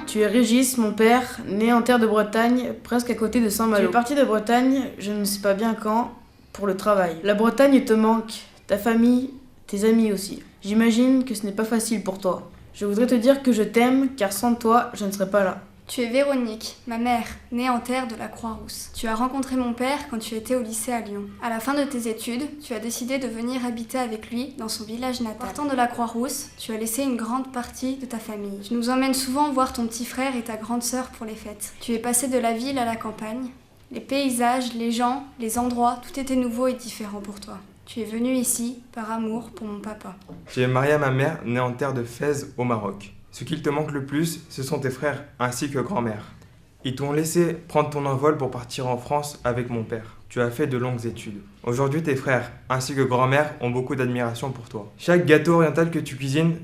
Tu es Régis, mon père, né en terre de Bretagne, presque à côté de Saint-Malo. Tu es parti de Bretagne, je ne sais pas bien quand, pour le travail. La Bretagne te manque, ta famille, tes amis aussi. J'imagine que ce n'est pas facile pour toi. Je voudrais te dire que je t'aime, car sans toi, je ne serais pas là. Tu es Véronique, ma mère, née en terre de la Croix-Rousse. Tu as rencontré mon père quand tu étais au lycée à Lyon. À la fin de tes études, tu as décidé de venir habiter avec lui dans son village natal. Partant de la Croix-Rousse, tu as laissé une grande partie de ta famille. Tu nous emmènes souvent voir ton petit frère et ta grande sœur pour les fêtes. Tu es passé de la ville à la campagne. Les paysages, les gens, les endroits, tout était nouveau et différent pour toi. Tu es venu ici par amour pour mon papa. Tu es marié à ma mère, née en terre de Fès au Maroc. Ce qu'il te manque le plus, ce sont tes frères, ainsi que grand-mère. Ils t'ont laissé prendre ton envol pour partir en France avec mon père. Tu as fait de longues études. Aujourd'hui, tes frères, ainsi que grand-mère, ont beaucoup d'admiration pour toi. Chaque gâteau oriental que tu cuisines,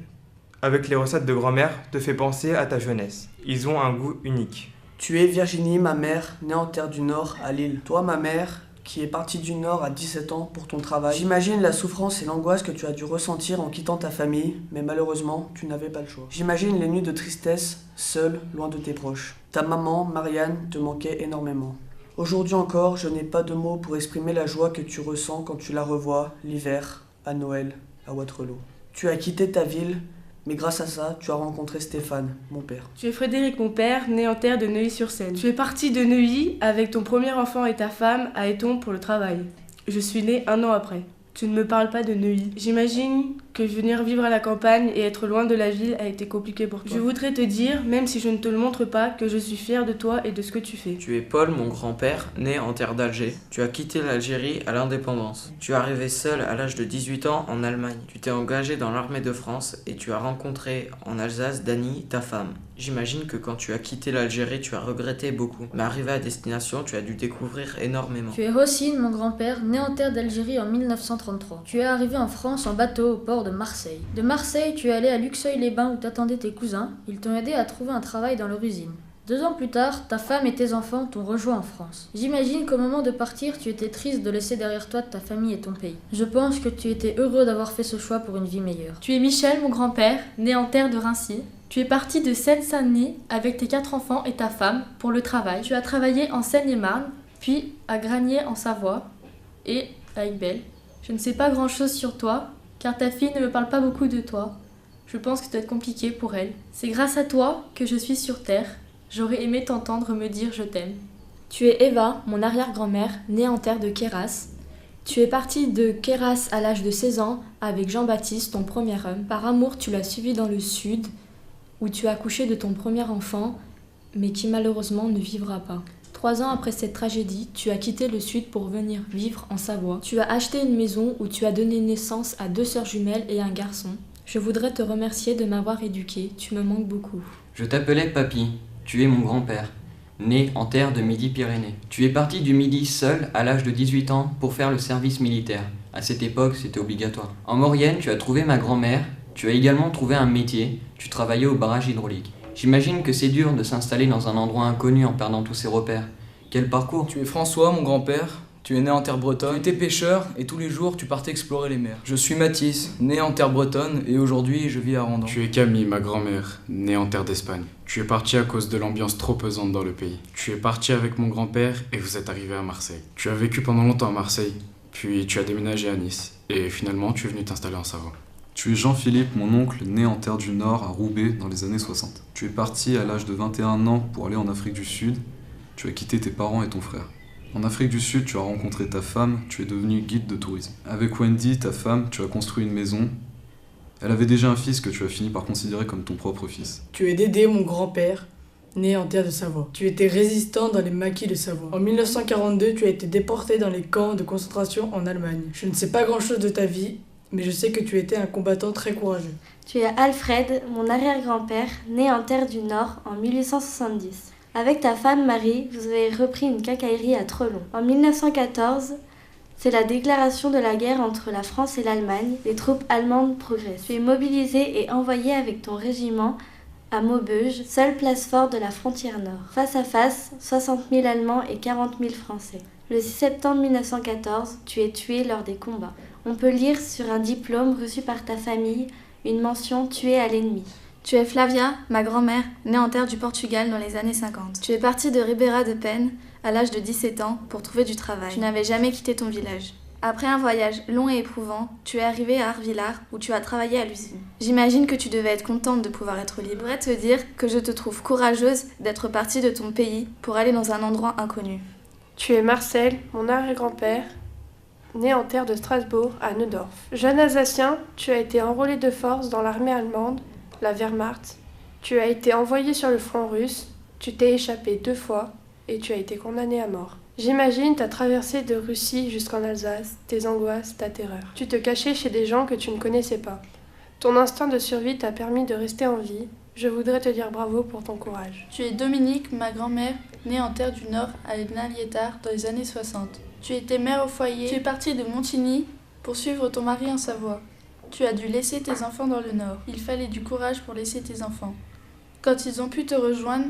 avec les recettes de grand-mère, te fait penser à ta jeunesse. Ils ont un goût unique. Tu es Virginie, ma mère, née en terre du Nord, à Lille. Toi, ma mère, qui est partie du Nord à 17 ans pour ton travail. J'imagine la souffrance et l'angoisse que tu as dû ressentir en quittant ta famille, mais malheureusement, tu n'avais pas le choix. J'imagine les nuits de tristesse, seule, loin de tes proches. Ta maman, Marianne, te manquait énormément. Aujourd'hui encore, je n'ai pas de mots pour exprimer la joie que tu ressens quand tu la revois, l'hiver, à Noël, à Waterloo. Tu as quitté ta ville, mais grâce à ça, tu as rencontré Stéphane, mon père. Tu es Frédéric, mon père, né en terre de Neuilly-sur-Seine. Tu es parti de Neuilly avec ton premier enfant et ta femme à Étampes pour le travail. Je suis née 1 an après. Tu ne me parles pas de Neuilly. J'imagine que venir vivre à la campagne et être loin de la ville a été compliqué pour toi. Je voudrais te dire, même si je ne te le montre pas, que je suis fière de toi et de ce que tu fais. Tu es Paul, mon grand-père, né en terre d'Alger. Tu as quitté l'Algérie à l'indépendance. Tu es arrivé seul à l'âge de 18 ans en Allemagne. Tu t'es engagé dans l'armée de France et tu as rencontré en Alsace Dany, ta femme. J'imagine que quand tu as quitté l'Algérie, tu as regretté beaucoup. Mais arrivé à destination, tu as dû découvrir énormément. Tu es Rossine, mon grand-père, né en terre d'Algérie en 1933. Tu es arrivé en France en bateau au port de Marseille. De Marseille, tu es allé à Luxeuil-les-Bains où t'attendaient tes cousins. Ils t'ont aidé à trouver un travail dans leur usine. 2 ans plus tard, ta femme et tes enfants t'ont rejoint en France. J'imagine qu'au moment de partir, tu étais triste de laisser derrière toi ta famille et ton pays. Je pense que tu étais heureux d'avoir fait ce choix pour une vie meilleure. Tu es Michel, mon grand-père, né en terre de Raincy. Tu es parti de Seine-Saint-Denis avec tes 4 enfants et ta femme pour le travail. Tu as travaillé en Seine-et-Marne, puis à Granier en Savoie et à Aiguebelle. Je ne sais pas grand-chose sur toi, car ta fille ne me parle pas beaucoup de toi. Je pense que ça doit être compliqué pour elle. C'est grâce à toi que je suis sur Terre. J'aurais aimé t'entendre me dire je t'aime. Tu es Eva, mon arrière-grand-mère, née en terre de Queyras. Tu es partie de Queyras à l'âge de 16 ans avec Jean-Baptiste, ton premier homme. Par amour, tu l'as suivi dans le sud, où tu as accouché de ton premier enfant, mais qui malheureusement ne vivra pas. 3 ans après cette tragédie, tu as quitté le sud pour venir vivre en Savoie. Tu as acheté une maison où tu as donné naissance à 2 sœurs jumelles et un garçon. Je voudrais te remercier de m'avoir éduquée, tu me manques beaucoup. Je t'appelais Papy. Tu es mon grand-père, né en terre de Midi-Pyrénées. Tu es parti du Midi seul à l'âge de 18 ans pour faire le service militaire. À cette époque, c'était obligatoire. En Maurienne, tu as trouvé ma grand-mère. Tu as également trouvé un métier. Tu travaillais au barrage hydraulique. J'imagine que c'est dur de s'installer dans un endroit inconnu en perdant tous ses repères. Quel parcours! Tu es François, mon grand-père. Tu es né en terre bretonne. Tu étais pêcheur et tous les jours tu partais explorer les mers. Je suis Mathis, né en terre bretonne et aujourd'hui je vis à Randan. Tu es Camille, ma grand-mère, née en terre d'Espagne. Tu es parti à cause de l'ambiance trop pesante dans le pays. Tu es parti avec mon grand-père et vous êtes arrivé à Marseille. Tu as vécu pendant longtemps à Marseille, puis tu as déménagé à Nice et finalement tu es venu t'installer en Savoie. Tu es Jean-Philippe, mon oncle, né en terre du Nord à Roubaix dans les années 60. Tu es parti à l'âge de 21 ans pour aller en Afrique du Sud. Tu as quitté tes parents et ton frère. En Afrique du Sud, tu as rencontré ta femme, tu es devenu guide de tourisme. Avec Wendy, ta femme, tu as construit une maison. Elle avait déjà un fils que tu as fini par considérer comme ton propre fils. Tu es Dédé, mon grand-père, né en terre de Savoie. Tu étais résistant dans les maquis de Savoie. En 1942, tu as été déporté dans les camps de concentration en Allemagne. Je ne sais pas grand-chose de ta vie, mais je sais que tu étais un combattant très courageux. Tu es Alfred, mon arrière-grand-père, né en terre du Nord en 1870. Avec ta femme Marie, vous avez repris une quincaillerie à Trelon. En 1914, c'est la déclaration de la guerre entre la France et l'Allemagne. Les troupes allemandes progressent. Tu es mobilisé et envoyé avec ton régiment à Maubeuge, seule place forte de la frontière nord. Face à face, 60 000 Allemands et 40 000 Français. Le 6 septembre 1914, tu es tué lors des combats. On peut lire sur un diplôme reçu par ta famille une mention tuée à l'ennemi. Tu es Flavia, ma grand-mère, née en terre du Portugal dans les années 50. Tu es partie de Ribeira de Pen à l'âge de 17 ans pour trouver du travail. Tu n'avais jamais quitté ton village. Après un voyage long et éprouvant, tu es arrivée à Arvillard où tu as travaillé à l'usine. J'imagine que tu devais être contente de pouvoir être libre. Je voudrais te dire que je te trouve courageuse d'être partie de ton pays pour aller dans un endroit inconnu. Tu es Marcel, mon arrière-grand-père, né en terre de Strasbourg à Neudorf. Jeune Alsacien, tu as été enrôlé de force dans l'armée allemande, la Wehrmacht. Tu as été envoyé sur le front russe, tu t'es échappé 2 fois et tu as été condamné à mort. J'imagine ta traversée de Russie jusqu'en Alsace, tes angoisses, ta terreur. Tu te cachais chez des gens que tu ne connaissais pas. Ton instinct de survie t'a permis de rester en vie. Je voudrais te dire bravo pour ton courage. Tu es Dominique, ma grand-mère, née en terre du Nord à Edna-Liétard dans les années 60. Tu étais mère au foyer. Tu es partie de Montigny pour suivre ton mari en Savoie. Tu as dû laisser tes enfants dans le Nord. Il fallait du courage pour laisser tes enfants. Quand ils ont pu te rejoindre,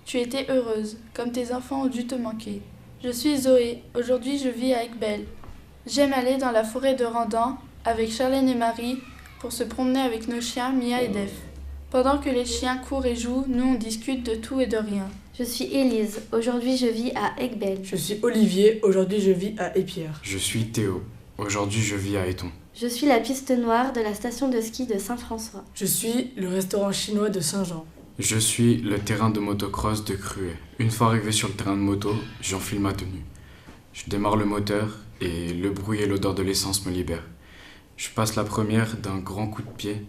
tu étais heureuse, comme tes enfants ont dû te manquer. Je suis Zoé, aujourd'hui je vis à Aiguebelle. J'aime aller dans la forêt de Randan avec Charlène et Marie pour se promener avec nos chiens Mia et Def. Pendant que les chiens courent et jouent, nous on discute de tout et de rien. Je suis Élise, aujourd'hui je vis à Aiguebelle. Je suis Olivier, aujourd'hui je vis à Épierre. Je suis Théo, aujourd'hui je vis à Éton. Je suis la piste noire de la station de ski de Saint-François. Je suis le restaurant chinois de Saint-Jean. Je suis le terrain de motocross de Cruet. Une fois arrivé sur le terrain de moto, j'enfile ma tenue. Je démarre le moteur et le bruit et l'odeur de l'essence me libèrent. Je passe la première d'un grand coup de pied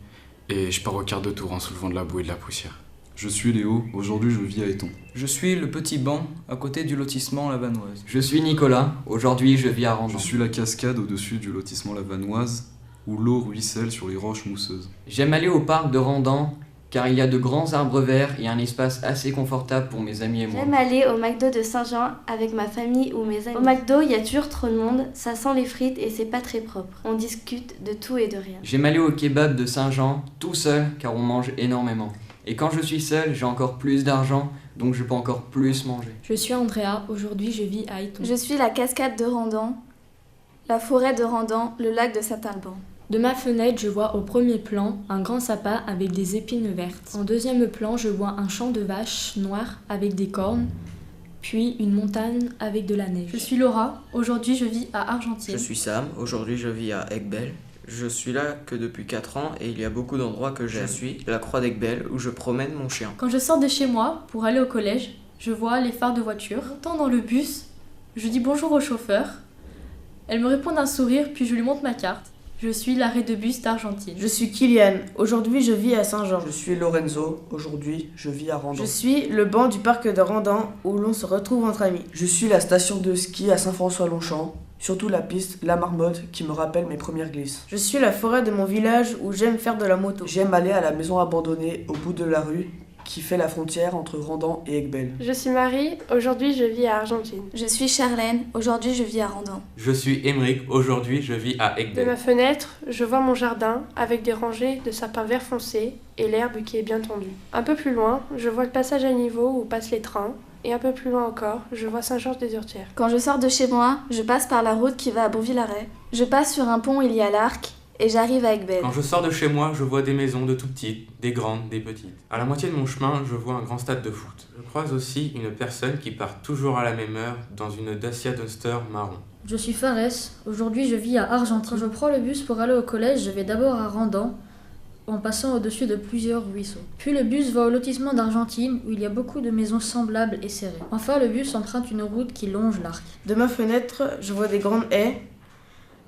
et je pars au quart de tour en soulevant de la boue et de la poussière. Je suis Léo, aujourd'hui je vis à Éton. Je suis le petit banc à côté du lotissement La Vanoise. Je suis Nicolas, aujourd'hui je vis à Randan. Je suis la cascade au-dessus du lotissement La Vanoise où l'eau ruisselle sur les roches mousseuses. J'aime aller au parc de Randan car il y a de grands arbres verts et un espace assez confortable pour mes amis et moi. J'aime aller au McDo de Saint-Jean avec ma famille ou mes amis. Au McDo, il y a toujours trop de monde, ça sent les frites et c'est pas très propre. On discute de tout et de rien. J'aime aller au kebab de Saint-Jean tout seul car on mange énormément. Et quand je suis seul, j'ai encore plus d'argent, donc je peux encore plus manger. Je suis Andrea, aujourd'hui je vis à Éton. Je suis la cascade de Randan, la forêt de Randan, le lac de Saint-Alban. De ma fenêtre, je vois au premier plan un grand sapin avec des épines vertes. En deuxième plan, je vois un champ de vaches noires avec des cornes, puis une montagne avec de la neige. Je suis Laura, aujourd'hui je vis à Argentine. Je suis Sam, aujourd'hui je vis à Aiguebelle. Je suis là que depuis 4 ans et il y a beaucoup d'endroits que j'aime. Je suis la Croix d'Aiguebelle où je promène mon chien. Quand je sors de chez moi pour aller au collège, je vois les phares de voiture. J'entends dans le bus, je dis bonjour au chauffeur. Elle me répond d'un sourire puis je lui montre ma carte. Je suis l'arrêt de bus d'Argentine. Je suis Kylian, aujourd'hui je vis à Saint-Jean. Je suis Lorenzo, aujourd'hui je vis à Randan. Je suis le banc du parc de Randan où l'on se retrouve entre amis. Je suis la station de ski à Saint-François-Longchamp, surtout la piste La Marmotte qui me rappelle mes premières glisses. Je suis la forêt de mon village où j'aime faire de la moto. J'aime aller à la maison abandonnée au bout de la rue qui fait la frontière entre Randan et Aiguebelle. Je suis Marie, aujourd'hui je vis à Argentine. Je suis Charlène, aujourd'hui je vis à Randan. Je suis Émeric, aujourd'hui je vis à Aiguebelle. De ma fenêtre, je vois mon jardin avec des rangées de sapins vert foncé et l'herbe qui est bien tendue. Un peu plus loin, je vois le passage à niveau où passent les trains. Et un peu plus loin encore, je vois Saint-Georges-des-Urtières. Quand je sors de chez moi, je passe par la route qui va à Bourville-Arrêt. Je passe sur un pont où il y a l'Arc et j'arrive à Aiguebelle. Quand je sors de chez moi, je vois des maisons de tout petites, des grandes, des petites. À la moitié de mon chemin, je vois un grand stade de foot. Je croise aussi une personne qui part toujours à la même heure dans une Dacia Duster marron. Je suis Fares, aujourd'hui je vis à Argentine. Quand je prends le bus pour aller au collège, je vais d'abord à Randan, en passant au-dessus de plusieurs ruisseaux. Puis le bus va au lotissement d'Argentine, où il y a beaucoup de maisons semblables et serrées. Enfin, le bus emprunte une route qui longe l'Arc. De ma fenêtre, je vois des grandes haies,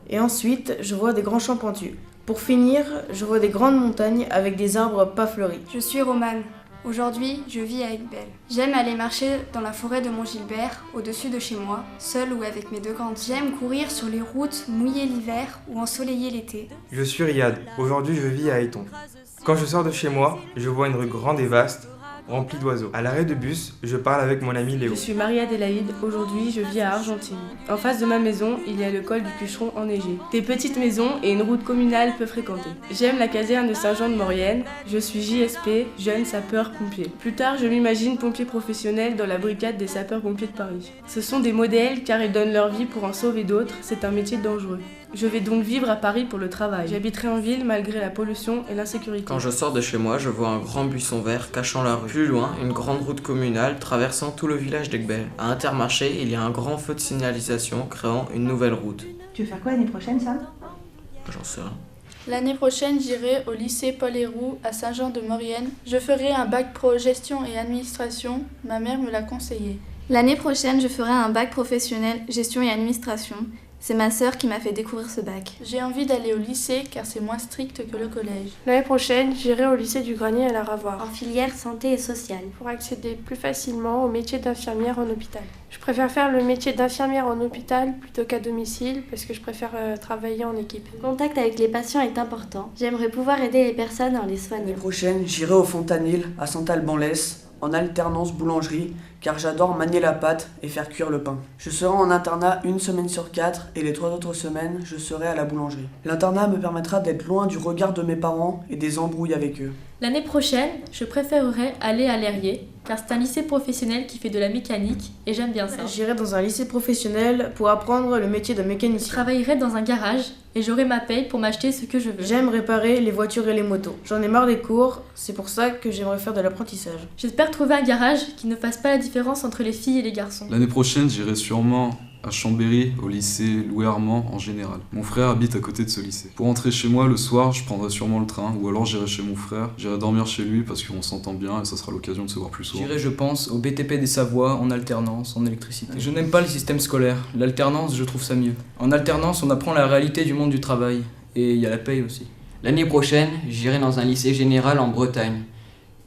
et ensuite, je vois des grands champs pentus. Pour finir, je vois des grandes montagnes avec des arbres pas fleuris. Je suis Romane. Aujourd'hui, je vis à Aiguebelle. J'aime aller marcher dans la forêt de Mont-Gilbert, au-dessus de chez moi, seule ou avec mes 2 grandes. J'aime courir sur les routes mouillées l'hiver ou ensoleillées l'été. Je suis Riyad, aujourd'hui je vis à Éton. Quand je sors de chez moi, je vois une rue grande et vaste, remplie d'oiseaux. À l'arrêt de bus, je parle avec mon ami Léo. Je suis Marie-Adélaïde, aujourd'hui je vis à Argentine. En face de ma maison, il y a le col du Cucheron enneigé. Des petites maisons et une route communale peu fréquentée. J'aime la caserne de Saint-Jean-de-Maurienne. Je suis JSP, jeune sapeur-pompier. Plus tard, je m'imagine pompier professionnel dans la brigade des sapeurs-pompiers de Paris. Ce sont des modèles car ils donnent leur vie pour en sauver d'autres. C'est un métier dangereux. Je vais donc vivre à Paris pour le travail. J'habiterai en ville malgré la pollution et l'insécurité. Quand je sors de chez moi, je vois un grand buisson vert cachant la rue. Plus loin, une grande route communale traversant tout le village d'Aigbel. À Intermarché, il y a un grand feu de signalisation créant une nouvelle route. Tu veux faire quoi l'année prochaine, Sam? J'en sais rien. L'année prochaine, j'irai au lycée Paul-Héroux à Saint-Jean-de-Maurienne. Je ferai un bac pro gestion et administration. Ma mère me l'a conseillé. L'année prochaine, je ferai un bac professionnel gestion et administration. C'est ma sœur qui m'a fait découvrir ce bac. J'ai envie d'aller au lycée car c'est moins strict que le collège. L'année prochaine, j'irai au lycée du Grenier à la Ravoir. En filière santé et sociale. Pour accéder plus facilement au métier d'infirmière en hôpital. Je préfère faire le métier d'infirmière en hôpital plutôt qu'à domicile parce que je préfère travailler en équipe. Le contact avec les patients est important. J'aimerais pouvoir aider les personnes en les soignant. L'année prochaine, j'irai au Fontanil à Saint-Alban-l'Ès en alternance boulangerie car j'adore manier la pâte et faire cuire le pain. Je serai en internat 1 semaine sur 4 et les 3 autres semaines, je serai à la boulangerie. L'internat me permettra d'être loin du regard de mes parents et des embrouilles avec eux. L'année prochaine, je préférerais aller à l'Herrier, car c'est un lycée professionnel qui fait de la mécanique et j'aime bien ça. J'irai dans un lycée professionnel pour apprendre le métier de mécanicien. Je travaillerai dans un garage et j'aurai ma paye pour m'acheter ce que je veux. J'aime réparer les voitures et les motos. J'en ai marre des cours, c'est pour ça que j'aimerais faire de l'apprentissage. J'espère trouver un garage qui ne fasse pas la différence entre les filles et les garçons. L'année prochaine, j'irai sûrement à Chambéry, au lycée Louis Armand en général. Mon frère habite à côté de ce lycée. Pour rentrer chez moi le soir, je prendrai sûrement le train, ou alors j'irai chez mon frère. J'irai dormir chez lui parce qu'on s'entend bien et ça sera l'occasion de se voir plus souvent. J'irai, je pense, au BTP des Savoies en alternance, en électricité. Je n'aime pas le système scolaire. L'alternance, je trouve ça mieux. En alternance, on apprend la réalité du monde du travail. Et il y a la paye aussi. L'année prochaine, j'irai dans un lycée général en Bretagne.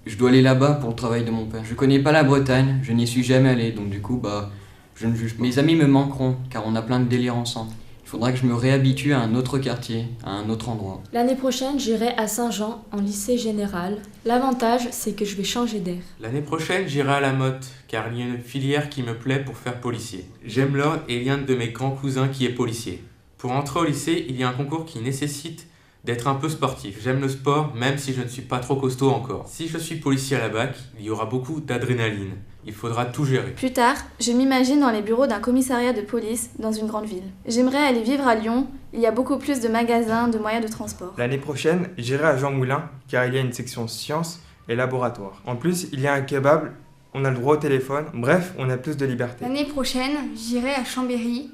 Je dois aller là-bas pour le travail de mon père. Je connais pas la Bretagne, je n'y suis jamais allé, donc du coup, je ne juge pas. Mes amis me manqueront, car on a plein de délires ensemble. Il faudra que je me réhabitue à un autre quartier, à un autre endroit. L'année prochaine, j'irai à Saint-Jean, en lycée général. L'avantage, c'est que je vais changer d'air. L'année prochaine, j'irai à la Motte, car il y a une filière qui me plaît pour faire policier. J'aime l'or et il y a un de mes grands cousins qui est policier. Pour entrer au lycée, il y a un concours qui nécessite d'être un peu sportif. J'aime le sport, même si je ne suis pas trop costaud encore. Si je suis policier à la BAC, il y aura beaucoup d'adrénaline. Il faudra tout gérer. Plus tard, je m'imagine dans les bureaux d'un commissariat de police dans une grande ville. J'aimerais aller vivre à Lyon, il y a beaucoup plus de magasins, de moyens de transport. L'année prochaine, j'irai à Jean Moulin, car il y a une section sciences et laboratoire. En plus, il y a un kebab, on a le droit au téléphone, bref, on a plus de liberté. L'année prochaine, j'irai à Chambéry,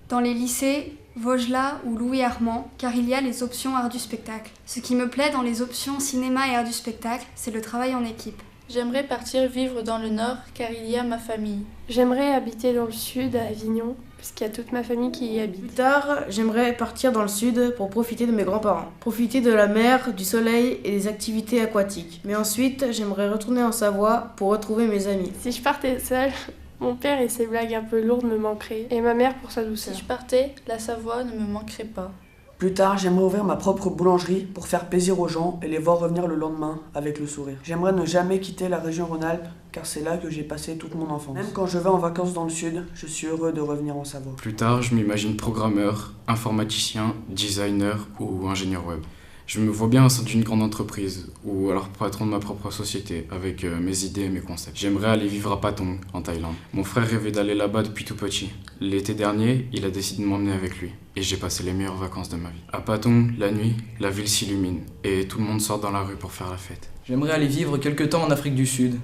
dans les lycées Vaugelas ou Louis Armand, car il y a les options art du spectacle. Ce qui me plaît dans les options cinéma et art du spectacle, c'est le travail en équipe. J'aimerais partir vivre dans le nord car il y a ma famille. J'aimerais habiter dans le sud, à Avignon, puisqu'il y a toute ma famille qui y habite. Plus tard, j'aimerais partir dans le sud pour profiter de mes grands-parents. Profiter de la mer, du soleil et des activités aquatiques. Mais ensuite, j'aimerais retourner en Savoie pour retrouver mes amis. Si je partais seule, mon père et ses blagues un peu lourdes me manqueraient, et ma mère pour sa douceur. Si je partais, la Savoie ne me manquerait pas. Plus tard, j'aimerais ouvrir ma propre boulangerie pour faire plaisir aux gens et les voir revenir le lendemain avec le sourire. J'aimerais ne jamais quitter la région Rhône-Alpes car c'est là que j'ai passé toute mon enfance. Même quand je vais en vacances dans le sud, je suis heureux de revenir en Savoie. Plus tard, je m'imagine programmeur, informaticien, designer ou ingénieur web. Je me vois bien au sein d'une grande entreprise ou alors patron de ma propre société avec mes idées et mes concepts. J'aimerais aller vivre à Patong, en Thaïlande. Mon frère rêvait d'aller là-bas depuis tout petit. L'été dernier, il a décidé de m'emmener avec lui et j'ai passé les meilleures vacances de ma vie. À Patong, la nuit, la ville s'illumine et tout le monde sort dans la rue pour faire la fête. J'aimerais aller vivre quelque temps en Afrique du Sud,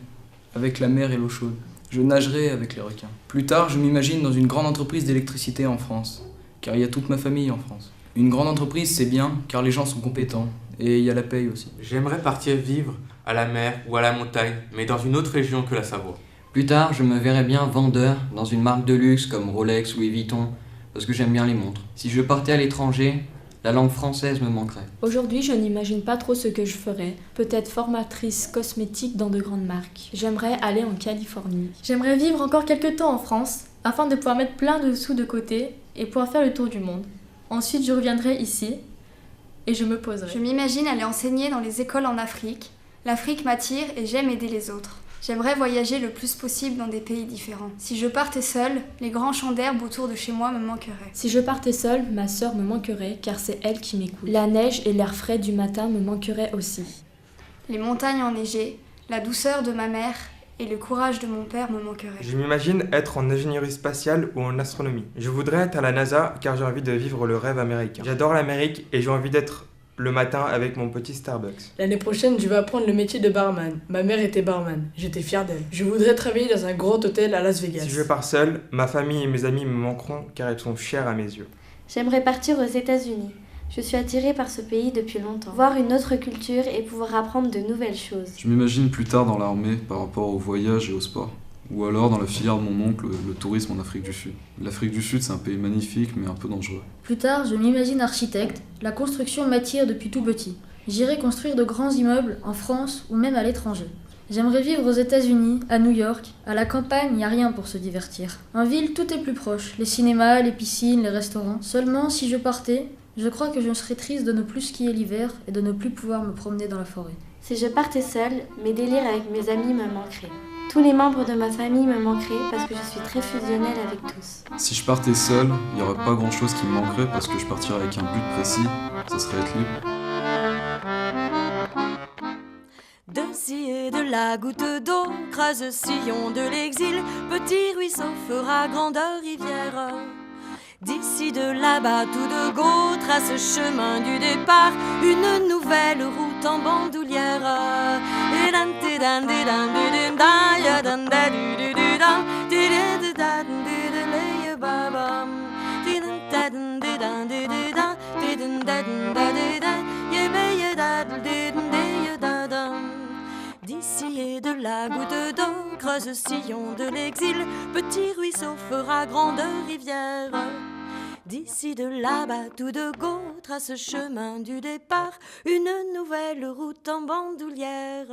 avec la mer et l'eau chaude. Je nagerai avec les requins. Plus tard, je m'imagine dans une grande entreprise d'électricité en France, car il y a toute ma famille en France. Une grande entreprise, c'est bien, car les gens sont compétents, et il y a la paye aussi. J'aimerais partir vivre à la mer ou à la montagne, mais dans une autre région que la Savoie. Plus tard, je me verrais bien vendeur dans une marque de luxe comme Rolex, Louis Vuitton, parce que j'aime bien les montres. Si je partais à l'étranger, la langue française me manquerait. Aujourd'hui, je n'imagine pas trop ce que je ferais. Peut-être formatrice cosmétique dans de grandes marques. J'aimerais aller en Californie. J'aimerais vivre encore quelques temps en France, afin de pouvoir mettre plein de sous de côté et pouvoir faire le tour du monde. Ensuite, je reviendrai ici et je me poserai. Je m'imagine aller enseigner dans les écoles en Afrique. L'Afrique m'attire et j'aime aider les autres. J'aimerais voyager le plus possible dans des pays différents. Si je partais seule, les grands champs d'herbe autour de chez moi me manqueraient. Si je partais seule, ma sœur me manquerait car c'est elle qui m'écoute. La neige et l'air frais du matin me manqueraient aussi. Les montagnes enneigées, la douceur de ma mère Et le courage de mon père me manquerait. Je m'imagine être en ingénierie spatiale ou en astronomie. Je voudrais être à la NASA car j'ai envie de vivre le rêve américain. J'adore l'Amérique et j'ai envie d'être le matin avec mon petit Starbucks. L'année prochaine, je vais apprendre le métier de barman. Ma mère était barman. J'étais fier d'elle. Je voudrais travailler dans un grand hôtel à Las Vegas. Si je pars seul, ma famille et mes amis me manqueront car ils sont chers à mes yeux. J'aimerais partir aux États-Unis. Je suis attirée par ce pays depuis longtemps. Voir une autre culture et pouvoir apprendre de nouvelles choses. Je m'imagine plus tard dans l'armée par rapport au voyage et au sport. Ou alors dans la filière de mon oncle, le tourisme en Afrique du Sud. L'Afrique du Sud, c'est un pays magnifique mais un peu dangereux. Plus tard, je m'imagine architecte. La construction m'attire depuis tout petit. J'irai construire de grands immeubles en France ou même à l'étranger. J'aimerais vivre aux États-Unis, à New York. À la campagne, il n'y a rien pour se divertir. En ville, tout est plus proche. Les cinémas, les piscines, les restaurants. Seulement, si je partais, je crois que je serais triste de ne plus skier l'hiver et de ne plus pouvoir me promener dans la forêt. Si je partais seule, mes délires avec mes amis me manqueraient. Tous les membres de ma famille me manqueraient parce que je suis très fusionnelle avec tous. Si je partais seul, il n'y aurait pas grand chose qui me manquerait parce que je partirais avec un but précis, ça serait être libre. Ci et de la goutte d'eau, crase sillon de l'exil, petit ruisseau fera grandeur rivière. D'ici de là-bas tout de go, trace chemin du départ, une nouvelle route en bandoulière. D'ici et de la goutte d'eau, creuse sillon de l'exil, petit ruisseau fera grande rivière. D'ici de là-bas tout de go, trace chemin du départ, une nouvelle route en bandoulière.